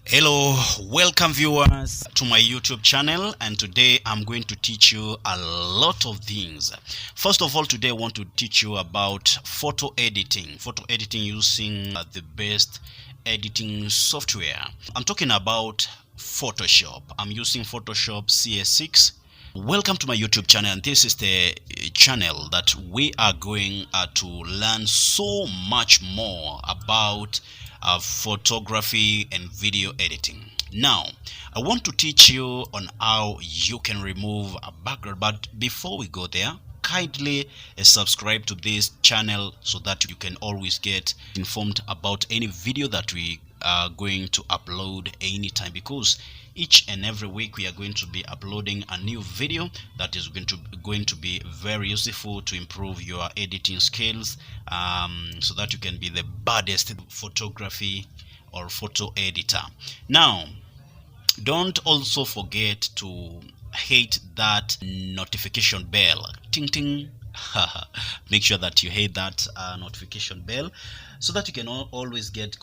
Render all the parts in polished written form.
Hello, welcome viewers to my YouTube channel, and today I'm going to teach you a lot of things. First of all, today I want to teach you about photo editing using the best editing software. I'm talking about Photoshop. I'm using Photoshop CS6. Welcome to my YouTube channel, and this is the channel that we are going to learn so much more about photography and video editing. Now, I want to teach you on how you can remove a background, but before we go there, kindly subscribe to this channel so that you can always get informed about any video that we are going to upload anytime, because each and every week we are going to be uploading a new video that is going to be very useful to improve your editing skills, so that you can be the baddest photography or photo editor. Now, don't also forget to hit that notification bell. Ting ting. Make sure that you hit that notification bell so that you can always get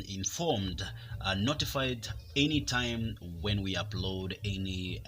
informed, notified anytime when we upload any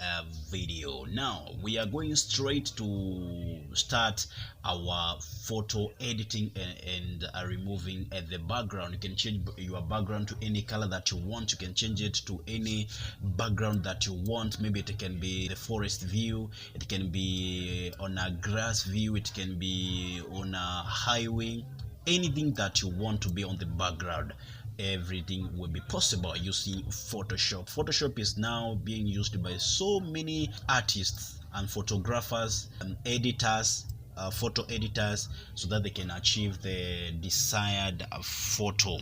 video. Now we are going straight to start our photo editing and removing the background. You can change your background to any color that you want. You can change it to any background that you want. Maybe it can be the forest view, it can be on a grass view, it can be on a highway. Anything that you want to be on the background, everything will be possible using Photoshop. Photoshop is now being used by so many artists and photographers and editors, photo editors, so that they can achieve the desired photo.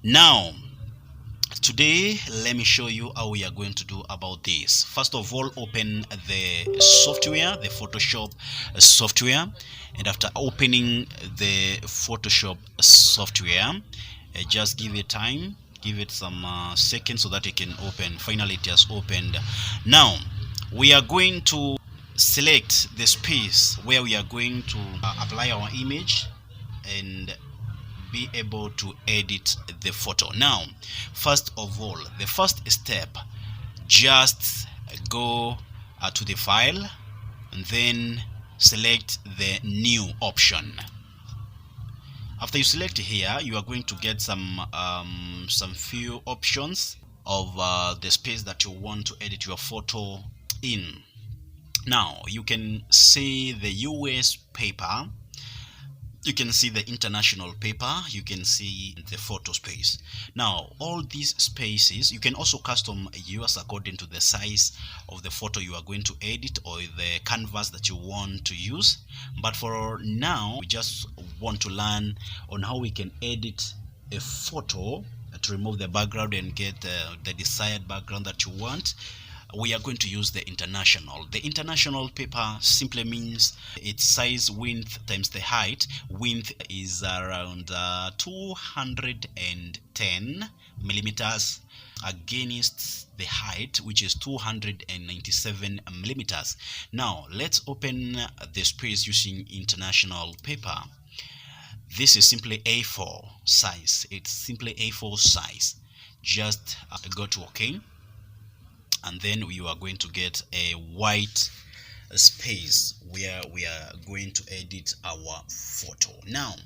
Now, today let me show you how we are going to do about this. First of all, open the software, the Photoshop software, and after opening the Photoshop software, just give it time, give it some seconds so that it can open. Finally, it has opened. Now we are going to select the space where we are going to apply our image and be able to edit the photo. Now, first of all, the first step, just go to the file and then select the new option. After you select here, you are going to get some few options of the space that you want to edit your photo in. Now you can see the US paper, you can see the international paper, you can see the photo space. Now all these spaces you can also custom yours according to the size of the photo you are going to edit or the canvas that you want to use. But for now, we just want to learn on how we can edit a photo to remove the background and get the desired background that you want. We are going to use the international. The international paper simply means its size, width times the height. Width is around 210 millimeters against the height, which is 297 millimeters. Now let's open the space using international paper. This is simply A4 size. It's simply A4 size. Just go to OK, and then you are going to get a white space where we are going to edit our photo. Now,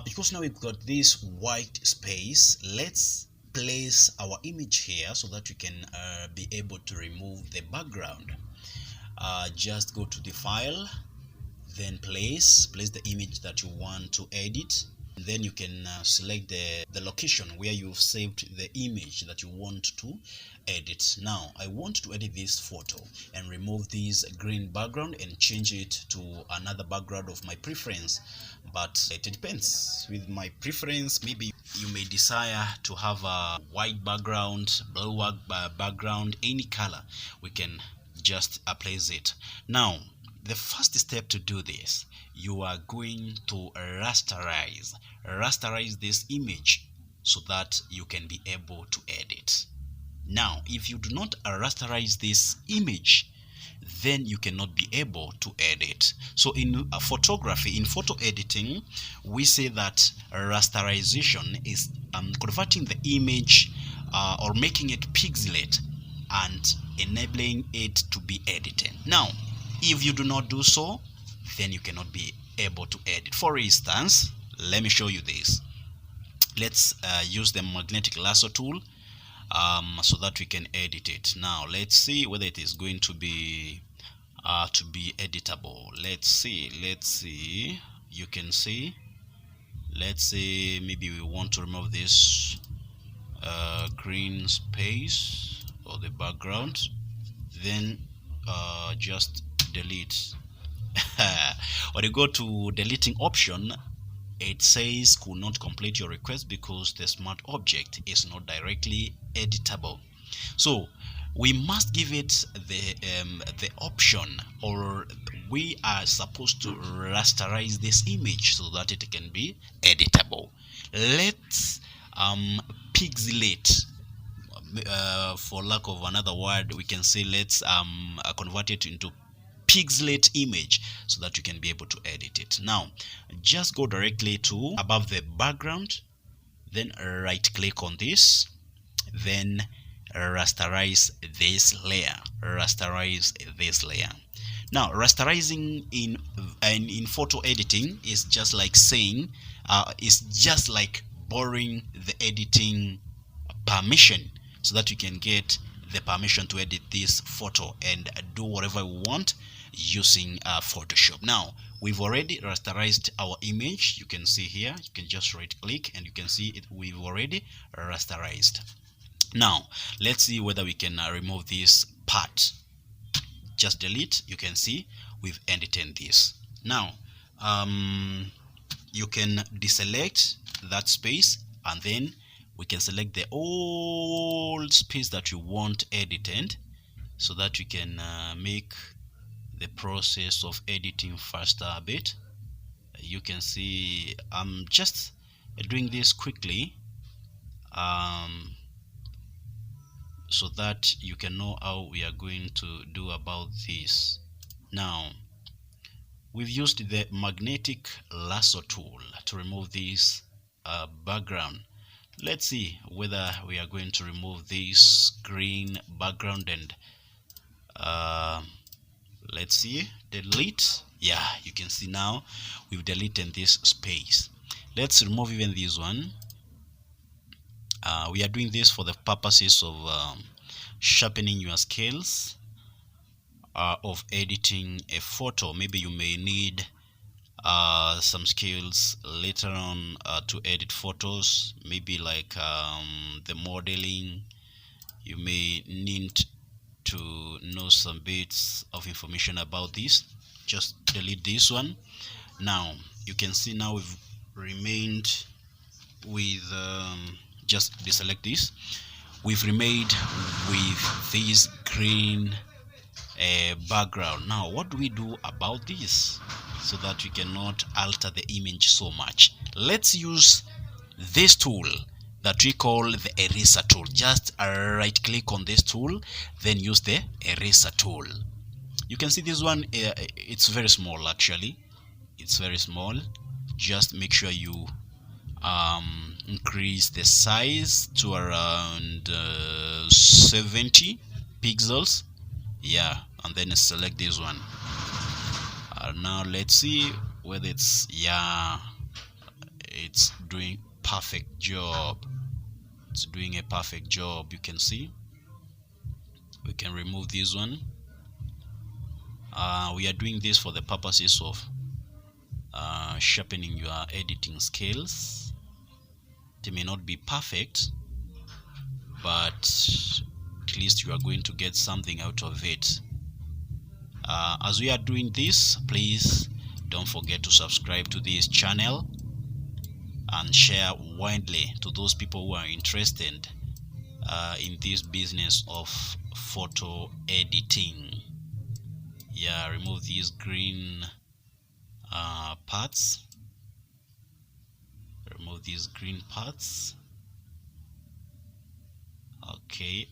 because now we've got this white space, let's place our image here so that we can be able to remove the background. Just go to the file, then place the image that you want to edit. Then you can select the location where you've saved the image that you want to edit. Now I want to edit this photo and remove this green background and change it to another background of my preference, but it depends. With my preference, maybe you may desire to have a white background, blue background, any color. We can just place it. Now the first step to do this, you are going to rasterize this image so that you can be able to edit. Now if you do not rasterize this image, then you cannot be able to edit. So in photography, in photo editing, we say that rasterization is converting the image or making it pixelate and enabling it to be edited. Now, if you do not do so, then you cannot be able to edit. For instance, let me show you this. Let's use the magnetic lasso tool so that we can edit it. Now let's see whether it is going to be editable. Let's see. You can see, let's say maybe we want to remove this green space or the background, then just delete. When you go to deleting option, it says could not complete your request because the smart object is not directly editable. So we must give it the option, or we are supposed to rasterize this image so that it can be editable. Let's pixelate, for lack of another word, we can say let's convert it into pixelate image so that you can be able to edit it. Now just go directly to above the background, then right click on this, then rasterize this layer. Now rasterizing in photo editing is just like saying is just like borrowing the editing permission so that you can get the permission to edit this photo and do whatever we want using Photoshop. Now we've already rasterized our image. You can see here, you can just right click and you can see it, we've already rasterized. Now let's see whether we can remove this part. Just delete. You can see we've edited this. Now you can deselect that space and then we can select the old space that you want edited so that you can make the process of editing faster a bit. You can see I'm just doing this quickly so that you can know how we are going to do about this. Now we've used the magnetic lasso tool to remove this background. Let's see whether we are going to remove this green background and let's see, delete. Yeah, you can see now we've deleted this space. Let's remove even this one. We are doing this for the purposes of sharpening your skills of editing a photo. Maybe you may need some skills later on to edit photos, maybe like the modeling. You may need to know some bits of information about this. Just delete this one. Now you can see now we've remained with just deselect this. We've remained with this green background. Now what do we do about this so that we cannot alter the image so much? Let's use this tool that we call the eraser tool. Just right click on this tool, then use the eraser tool. You can see this one, it's very small. Actually it's very small. Just make sure you increase the size to around 70 pixels. Yeah, and then select this one. Now let's see whether it's, yeah, it's doing perfect job. It's doing a perfect job. You can see we can remove this one. We are doing this for the purposes of sharpening your editing skills. They may not be perfect, but at least you are going to get something out of it. As we are doing this, please don't forget to subscribe to this channel and share widely to those people who are interested in this business of photo editing. Yeah, remove these green parts. Remove these green parts. Okay.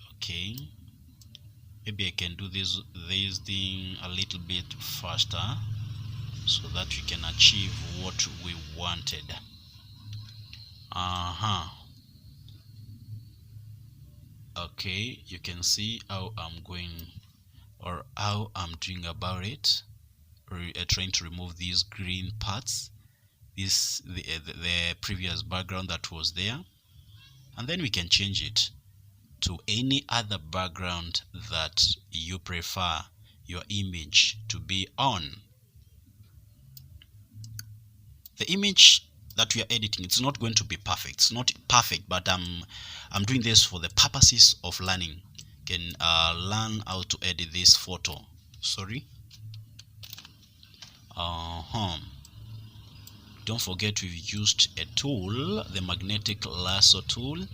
Maybe I can do this thing a little bit faster so that we can achieve what we wanted. Okay, you can see how I'm going, or how I'm doing about it. Trying to remove these green parts, the previous background that was there, and then we can change it to any other background that you prefer your image to be on. The image that we are editing, it's not going to be perfect. It's not perfect, but I'm doing this for the purposes of learning. You can learn how to edit this photo. Sorry. Don't forget we've used a tool, the magnetic lasso tool.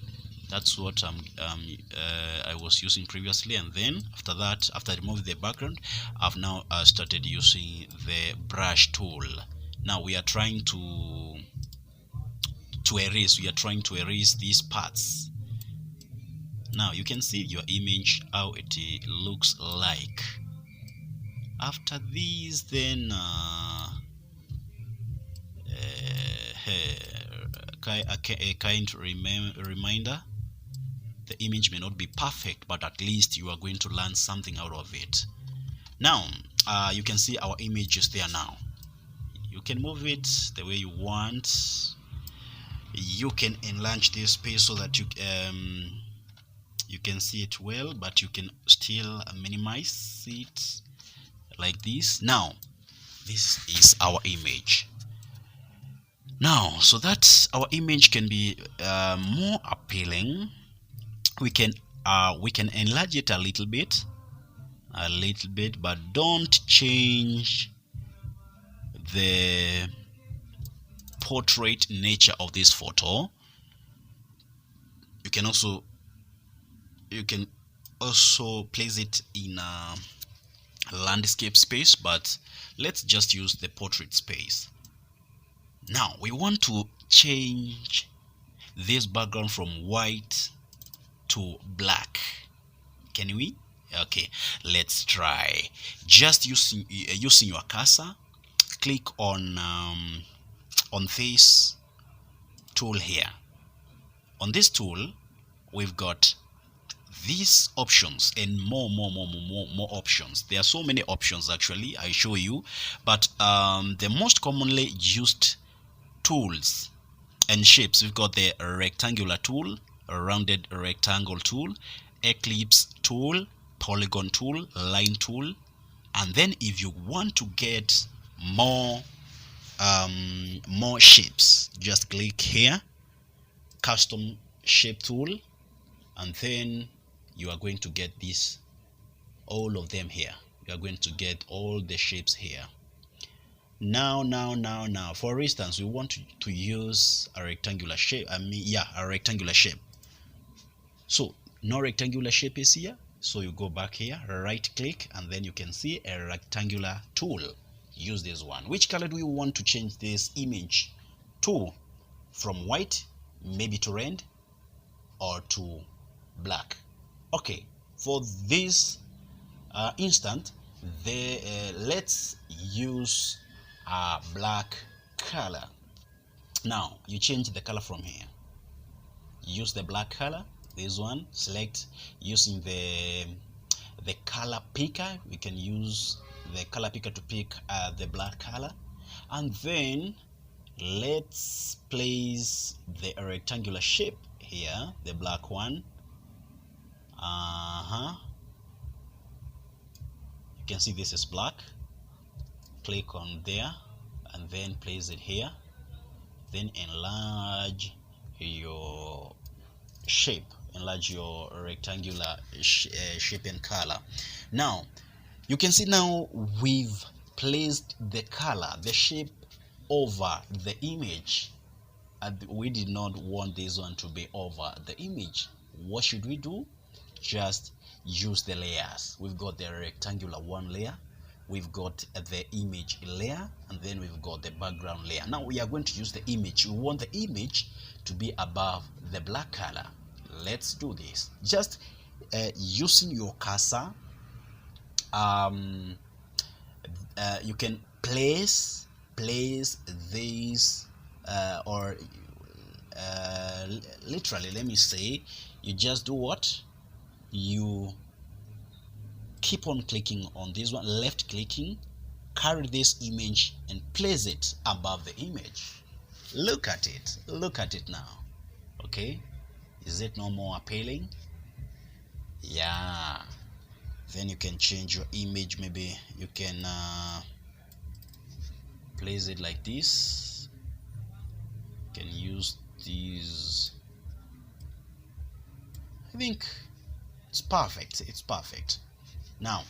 That's what I was using previously, and then after that, after removing the background, I've now started using the brush tool. Now we are trying to erase. We are trying to erase these parts. Now you can see your image how it looks like. After this, then a kind reminder: the image may not be perfect, but at least you are going to learn something out of it. Now you can see our image is there now. You can move it the way you want. You can enlarge this space so that you can see it well, but you can still minimize it like this. Now this is our image. Now, so that our image can be more appealing, we can enlarge it a little bit, but don't change the portrait nature of this photo. You can also place it in a landscape space, but let's just use the portrait space. Now we want to change this background from white to black. Can we? Okay, let's try. Just using your cursor, click on this tool here. On this tool, we've got these options and more options. There are so many options actually. I show you, but the most commonly used tools and shapes, we've got the rectangular tool, a rounded rectangle tool, ellipse tool, polygon tool, line tool, and then if you want to get more shapes, just click here, custom shape tool, and then you are going to get this, all of them here. You are going to get all the shapes here. Now, for instance, we want to use a rectangular shape. A rectangular shape. So no rectangular shape is here. So you go back here, right click, and then you can see a rectangular tool. Use this one. Which color do you want to change this image to? From white, maybe to red, or to black? Okay, for this instant, let's use a black color. Now you change the color from here. Use the black color, this one. Select using the color picker. We can use the color picker to pick the black color, and then let's place the rectangular shape here, the black one. You can see this is black. Click on there and then place it here, then enlarge your shape, enlarge your rectangular shape and color. Now you can see now we've placed the color, the shape, over the image, and we did not want this one to be over the image. What should we do? Just use the layers. We've got the rectangular one layer, we've got the image layer, and then we've got the background layer. Now we are going to use the image. We want the image to be above the black color. Let's do this. Just using your cursor, you can place this or literally, let me say, you just do what? you keep on clicking on this one, left clicking, carry this image and place it above the image. Look at it now. Okay, is it no more appealing? Yeah. Then you can change your image. Maybe you can place it like this. You can use these. I think it's perfect. Now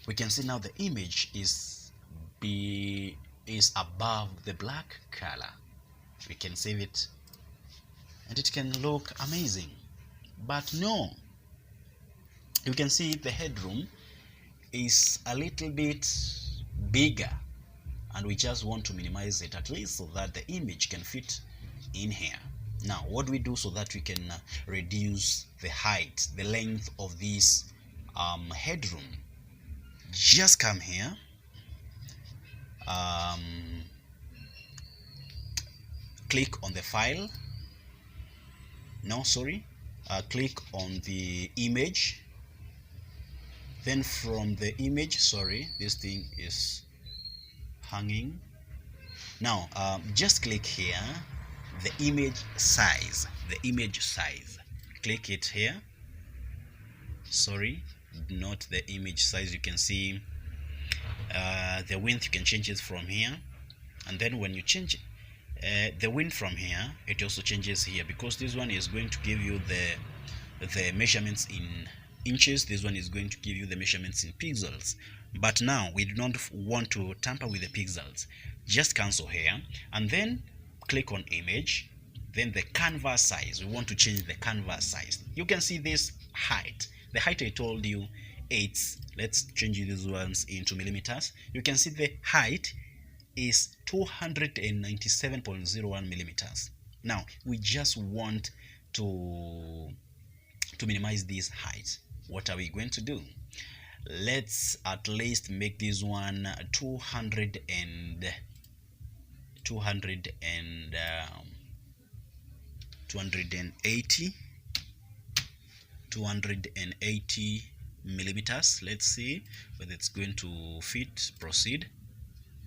we can see now the image is above the black color. We can save it and it can look amazing. But no, you can see the headroom is a little bit bigger, and we just want to minimize it at least so that the image can fit in here. Now what do we do so that we can reduce the height, the length of this headroom? Just come here, click on the file, click on the image. Then from the image, this thing is hanging. Now just click here, the image size, click it here. Not the image size. You can see the width, you can change it from here, and then when you change the width from here, it also changes here, because this one is going to give you the measurements in inches, this one is going to give you the measurements in pixels. But now we do not want to tamper with the pixels. Just cancel here and then click on image, then the canvas size. We want to change the canvas size. You can see this height, the height I told you, let's change these ones into millimeters. You can see the height is 297.01 millimeters. Now we just want to minimize this height. What are we going to do? Let's at least make this one 280 millimeters. Let's see whether it's going to fit. Proceed.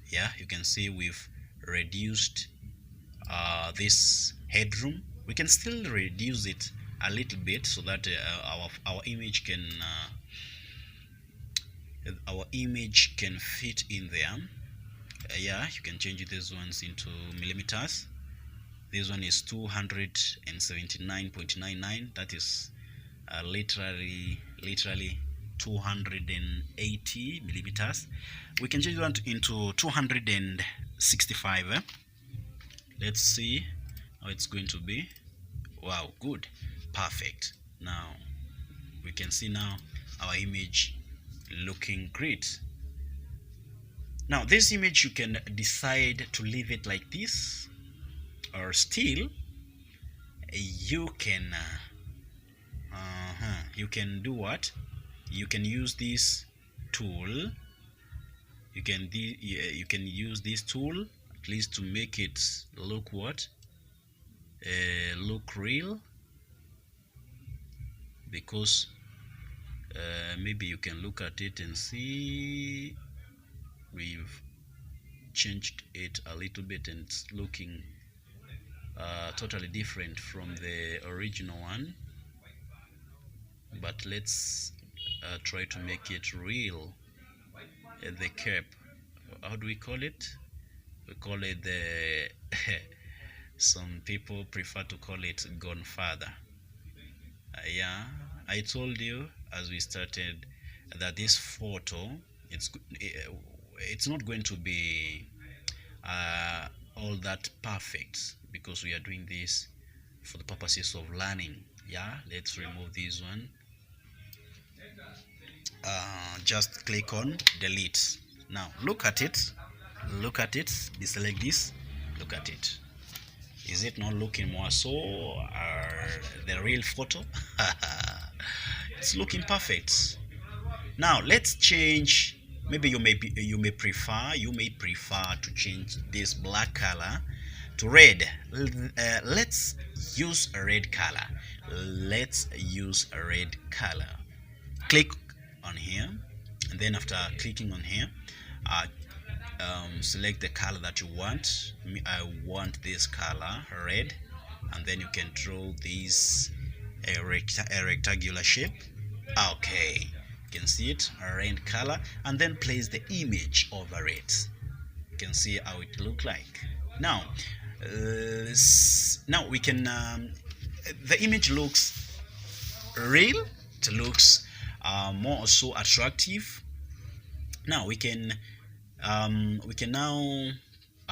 Yeah, you can see we've reduced this headroom. We can still reduce it a little bit so that our image can fit in there. Yeah, you can change these ones into millimeters. This one is 279.99. that is literally 280 millimeters. We can change that into 265. Let's see how it's going to be. Wow, good, perfect. Now we can see now our image looking great. Now this image, you can decide to leave it like this, or still you can do what? You can use this tool. You can use this tool at least to make it look look real, because maybe you can look at it and see we've changed it a little bit and it's looking totally different from the original one. But let's try to make it real. The cap, how do we call it? We call it the some people prefer to call it gone further. Yeah, I told you as we started that this photo, it's not going to be all that perfect, because we are doing this for the purposes of learning. Yeah, let's remove this one. Just click on delete. Now look at it, deselect this, look at it. Is it not looking more so the real photo? It's looking perfect. Now let's change. Maybe you may prefer to change this black color to red. Let's use a red color. Let's use a red color. Click on here, and then after clicking on here, uh, select the color that you want. I want this color, red, and then you can draw this a rectangular shape. Okay, you can see it, a red color, and then place the image over it. You can see how it look like. Now we can the image looks real, it looks more so attractive. Now we can now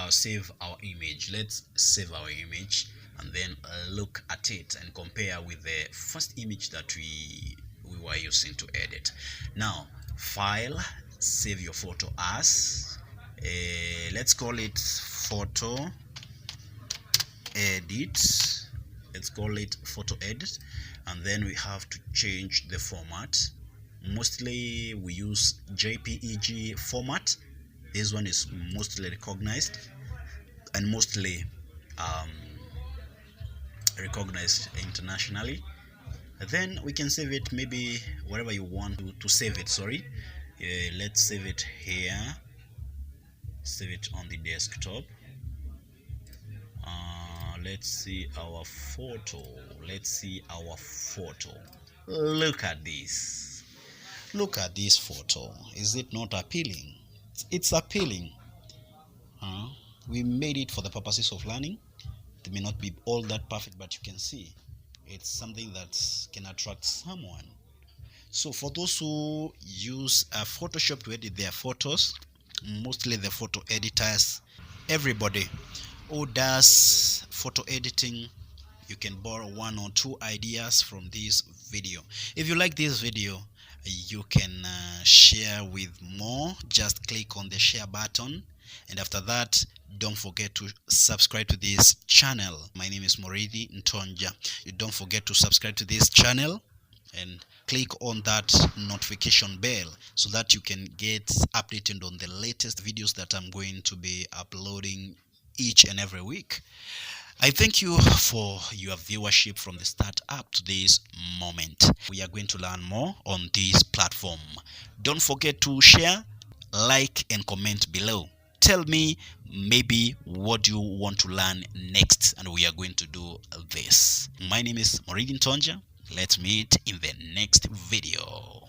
save our image. Let's save our image and then look at it and compare with the first image that we were using to edit. Now, file, save your photo as, let's call it photo edit. Let's call it photo edit, and then we have to change the format. Mostly we use JPEG format. This one is mostly recognized and mostly recognized internationally. Then we can save it maybe wherever you want to save it. Sorry, let's save it here. Save it on the desktop. Let's see our photo. Let's see our photo. Look at this. Look at this photo. Is it not appealing? It's appealing. We made it for the purposes of learning. It may not be all that perfect, but you can see it's something that can attract someone. So for those who use Photoshop to edit their photos, mostly the photo editors, everybody who does photo editing, you can borrow one or two ideas from this video. If you like this video, you can share with more. Just click on the share button, and after that, don't forget to subscribe to this channel. My name is Moridi Ntonja. You don't forget to subscribe to this channel and click on that notification bell so that you can get updated on the latest videos that I'm going to be uploading each and every week. I thank you for your viewership from the start up to this moment. We are going to learn more on this platform. Don't forget to share, like, and comment below. Tell me maybe what you want to learn next, and we are going to do this. My name is Moridi Ntonja. Let's meet in the next video.